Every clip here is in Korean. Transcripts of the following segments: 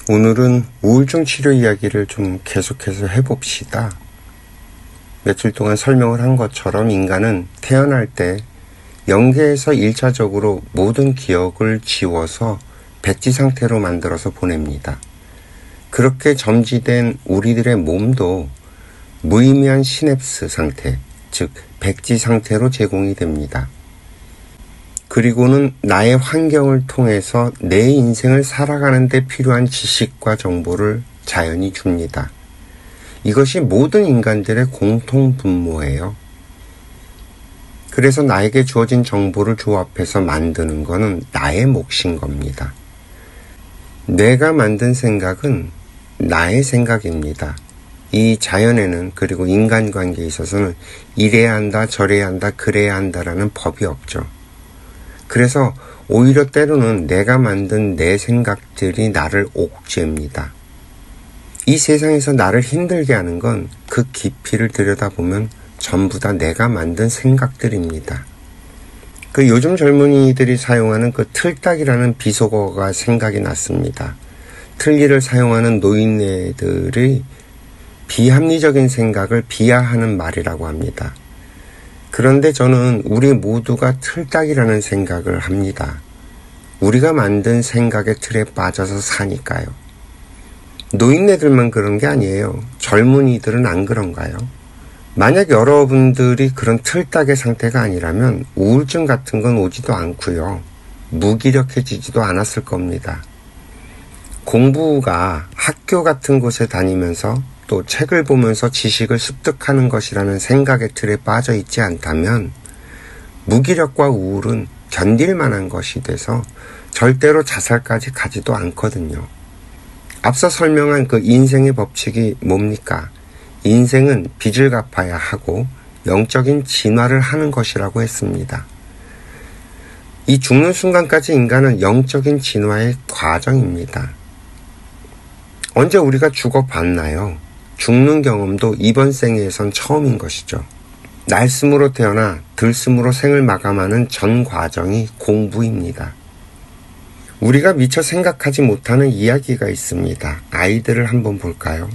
오늘은 우울증 치료 이야기를 좀 계속해서 해봅시다. 며칠 동안 설명을 한 것처럼 인간은 태어날 때 영계에서 1차적으로 모든 기억을 지워서 백지 상태로 만들어서 보냅니다. 그렇게 점지된 우리들의 몸도 무의미한 시냅스 상태, 즉 백지 상태로 제공이 됩니다. 그리고는 나의 환경을 통해서 내 인생을 살아가는 데 필요한 지식과 정보를 자연이 줍니다. 이것이 모든 인간들의 공통 분모예요. 그래서 나에게 주어진 정보를 조합해서 만드는 것은 나의 몫인 겁니다. 내가 만든 생각은 나의 생각입니다. 이 자연에는, 그리고 인간관계에 있어서는 이래야 한다, 저래야 한다, 그래야 한다라는 법이 없죠. 그래서 오히려 때로는 내가 만든 내 생각들이 나를 옥죄입니다. 이 세상에서 나를 힘들게 하는 건 그 깊이를 들여다보면 전부 다 내가 만든 생각들입니다. 그 요즘 젊은이들이 사용하는 그 틀딱이라는 비속어가 생각이 났습니다. 틀니를 사용하는 노인네들의 비합리적인 생각을 비하하는 말이라고 합니다. 그런데 저는 우리 모두가 틀딱이라는 생각을 합니다. 우리가 만든 생각의 틀에 빠져서 사니까요. 노인네들만 그런 게 아니에요. 젊은이들은 안 그런가요? 만약 여러분들이 그런 틀딱의 상태가 아니라면 우울증 같은 건 오지도 않고요. 무기력해지지도 않았을 겁니다. 공부가 학교 같은 곳에 다니면서 또 책을 보면서 지식을 습득하는 것이라는 생각의 틀에 빠져 있지 않다면 무기력과 우울은 견딜 만한 것이 돼서 절대로 자살까지 가지도 않거든요. 앞서 설명한 그 인생의 법칙이 뭡니까? 인생은 빚을 갚아야 하고 영적인 진화를 하는 것이라고 했습니다. 이 죽는 순간까지 인간은 영적인 진화의 과정입니다. 언제 우리가 죽어봤나요? 죽는 경험도 이번 생에선 처음인 것이죠. 날숨으로 태어나 들숨으로 생을 마감하는 전 과정이 공부입니다. 우리가 미처 생각하지 못하는 이야기가 있습니다. 아이들을 한번 볼까요?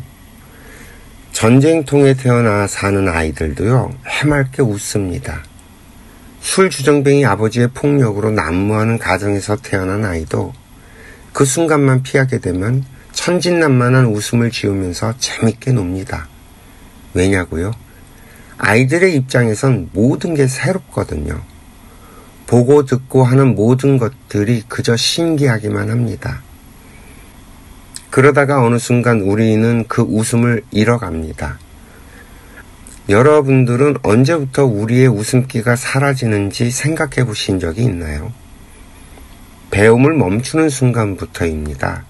전쟁통에 태어나 사는 아이들도요, 해맑게 웃습니다. 술주정뱅이 아버지의 폭력으로 난무하는 가정에서 태어난 아이도 그 순간만 피하게 되면 천진난만한 웃음을 지으면서 재밌게 놉니다. 왜냐고요? 아이들의 입장에선 모든 게 새롭거든요. 보고 듣고 하는 모든 것들이 그저 신기하기만 합니다. 그러다가 어느 순간 우리는 그 웃음을 잃어갑니다. 여러분들은 언제부터 우리의 웃음기가 사라지는지 생각해 보신 적이 있나요? 배움을 멈추는 순간부터입니다.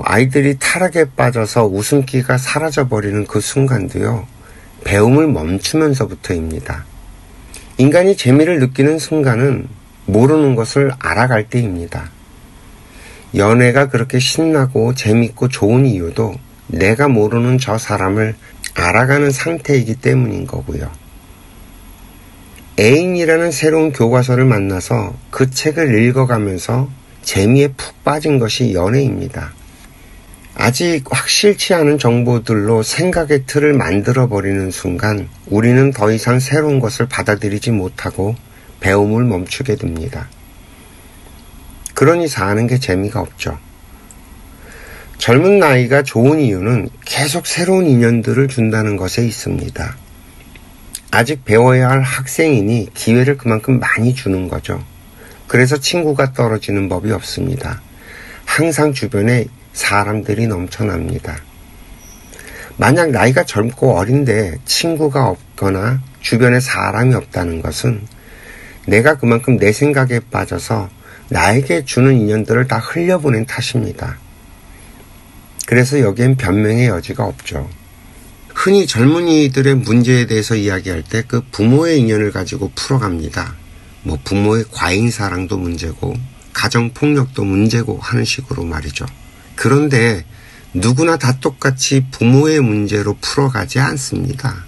아이들이 타락에 빠져서 웃음기가 사라져버리는 그 순간도요, 배움을 멈추면서부터입니다. 인간이 재미를 느끼는 순간은 모르는 것을 알아갈 때입니다. 연애가 그렇게 신나고 재밌고 좋은 이유도 내가 모르는 저 사람을 알아가는 상태이기 때문인 거고요. 애인이라는 새로운 교과서를 만나서 그 책을 읽어가면서 재미에 푹 빠진 것이 연애입니다. 아직 확실치 않은 정보들로 생각의 틀을 만들어버리는 순간 우리는 더 이상 새로운 것을 받아들이지 못하고 배움을 멈추게 됩니다. 그러니 사는 게 재미가 없죠. 젊은 나이가 좋은 이유는 계속 새로운 인연들을 준다는 것에 있습니다. 아직 배워야 할 학생이니 기회를 그만큼 많이 주는 거죠. 그래서 친구가 떨어지는 법이 없습니다. 항상 주변에 사람들이 넘쳐납니다. 만약 나이가 젊고 어린데 친구가 없거나 주변에 사람이 없다는 것은 내가 그만큼 내 생각에 빠져서 나에게 주는 인연들을 다 흘려보낸 탓입니다. 그래서 여기엔 변명의 여지가 없죠. 흔히 젊은이들의 문제에 대해서 이야기할 때 그 부모의 인연을 가지고 풀어갑니다. 부모의 과잉 사랑도 문제고 가정폭력도 문제고 하는 식으로 말이죠. 그런데 누구나 다 똑같이 부모의 문제로 풀어가지 않습니다.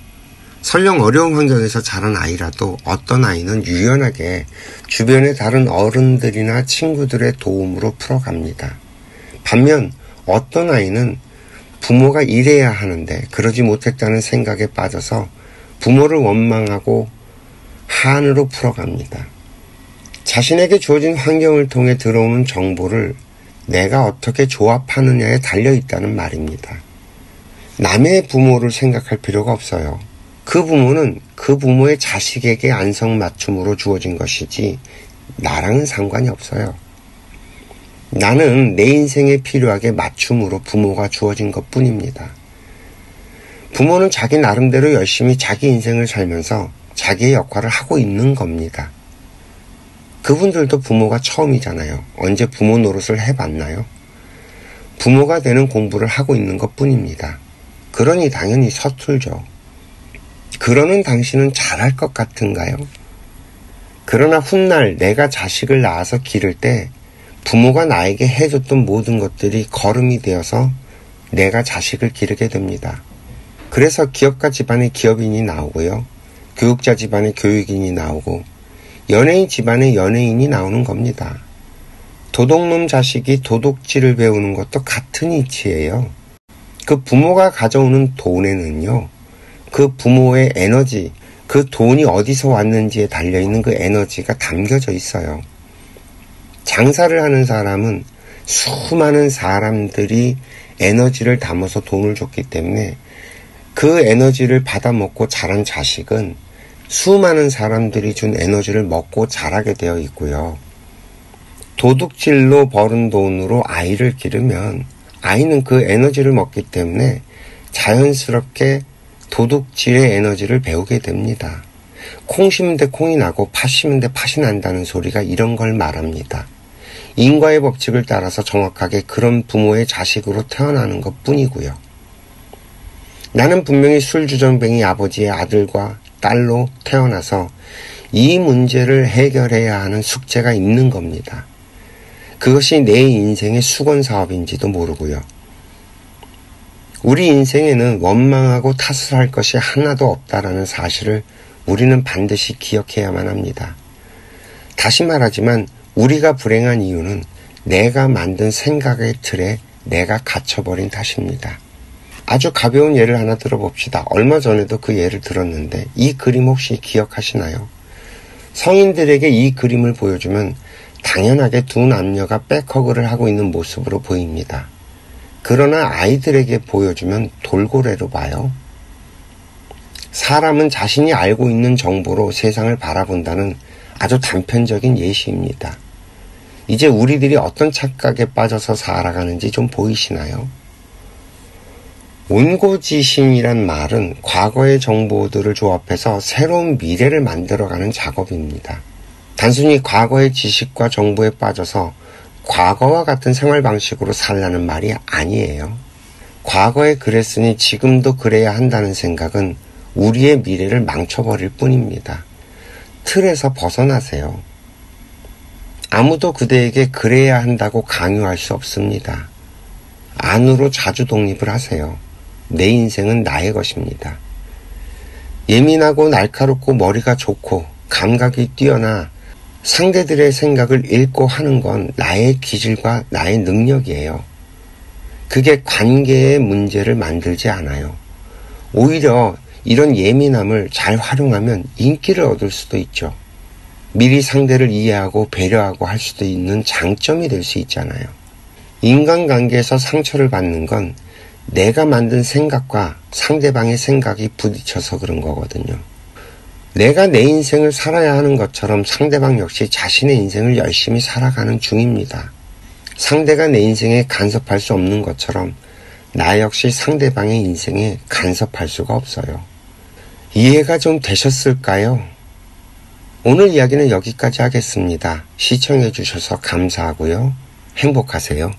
설령 어려운 환경에서 자란 아이라도 어떤 아이는 유연하게 주변의 다른 어른들이나 친구들의 도움으로 풀어갑니다. 반면 어떤 아이는 부모가 이래야 하는데 그러지 못했다는 생각에 빠져서 부모를 원망하고 한으로 풀어갑니다. 자신에게 주어진 환경을 통해 들어오는 정보를 내가 어떻게 조합하느냐에 달려있다는 말입니다. 남의 부모를 생각할 필요가 없어요. 그 부모는 그 부모의 자식에게 안성맞춤으로 주어진 것이지 나랑은 상관이 없어요. 나는 내 인생에 필요하게 맞춤으로 부모가 주어진 것뿐입니다. 부모는 자기 나름대로 열심히 자기 인생을 살면서 자기의 역할을 하고 있는 겁니다. 그분들도 부모가 처음이잖아요. 언제 부모 노릇을 해봤나요? 부모가 되는 공부를 하고 있는 것뿐입니다. 그러니 당연히 서툴죠. 그러는 당신은 잘할 것 같은가요? 그러나 훗날 내가 자식을 낳아서 기를 때 부모가 나에게 해줬던 모든 것들이 거름이 되어서 내가 자식을 기르게 됩니다. 그래서 기업가 집안의 기업인이 나오고요. 교육자 집안의 교육인이 나오고 연예인 집안의 연예인이 나오는 겁니다. 도둑놈 자식이 도둑질을 배우는 것도 같은 이치예요. 그 부모가 가져오는 돈에는요. 그 부모의 에너지, 그 돈이 어디서 왔는지에 달려있는 그 에너지가 담겨져 있어요. 장사를 하는 사람은 수많은 사람들이 에너지를 담아서 돈을 줬기 때문에 그 에너지를 받아먹고 자란 자식은 수많은 사람들이 준 에너지를 먹고 자라게 되어 있고요. 도둑질로 벌은 돈으로 아이를 기르면 아이는 그 에너지를 먹기 때문에 자연스럽게 도둑질의 에너지를 배우게 됩니다. 콩 심은 데 콩이 나고 팥 심은 데 팥이 난다는 소리가 이런 걸 말합니다. 인과의 법칙을 따라서 정확하게 그런 부모의 자식으로 태어나는 것 뿐이고요. 나는 분명히 술주정뱅이 아버지의 아들과 딸로 태어나서 이 문제를 해결해야 하는 숙제가 있는 겁니다. 그것이 내 인생의 수건사업인지도 모르고요. 우리 인생에는 원망하고 탓을 할 것이 하나도 없다라는 사실을 우리는 반드시 기억해야만 합니다. 다시 말하지만 우리가 불행한 이유는 내가 만든 생각의 틀에 내가 갇혀버린 탓입니다. 아주 가벼운 예를 하나 들어봅시다. 얼마 전에도 그 예를 들었는데 이 그림 혹시 기억하시나요? 성인들에게 이 그림을 보여주면 당연하게 두 남녀가 백허그를 하고 있는 모습으로 보입니다. 그러나 아이들에게 보여주면 돌고래로 봐요. 사람은 자신이 알고 있는 정보로 세상을 바라본다는 아주 단편적인 예시입니다. 이제 우리들이 어떤 착각에 빠져서 살아가는지 좀 보이시나요? 온고지심이란 말은 과거의 정보들을 조합해서 새로운 미래를 만들어가는 작업입니다. 단순히 과거의 지식과 정보에 빠져서 과거와 같은 생활 방식으로 살라는 말이 아니에요. 과거에 그랬으니 지금도 그래야 한다는 생각은 우리의 미래를 망쳐버릴 뿐입니다. 틀에서 벗어나세요. 아무도 그대에게 그래야 한다고 강요할 수 없습니다. 안으로 자주 독립을 하세요. 내 인생은 나의 것입니다. 예민하고 날카롭고 머리가 좋고 감각이 뛰어나 상대들의 생각을 읽고 하는 건 나의 기질과 나의 능력이에요. 그게 관계의 문제를 만들지 않아요. 오히려 이런 예민함을 잘 활용하면 인기를 얻을 수도 있죠. 미리 상대를 이해하고 배려하고 할 수도 있는 장점이 될 수 있잖아요. 인간관계에서 상처를 받는 건 내가 만든 생각과 상대방의 생각이 부딪혀서 그런 거거든요. 내가 내 인생을 살아야 하는 것처럼 상대방 역시 자신의 인생을 열심히 살아가는 중입니다. 상대가 내 인생에 간섭할 수 없는 것처럼 나 역시 상대방의 인생에 간섭할 수가 없어요. 이해가 좀 되셨을까요? 오늘 이야기는 여기까지 하겠습니다. 시청해 주셔서 감사하고요. 행복하세요.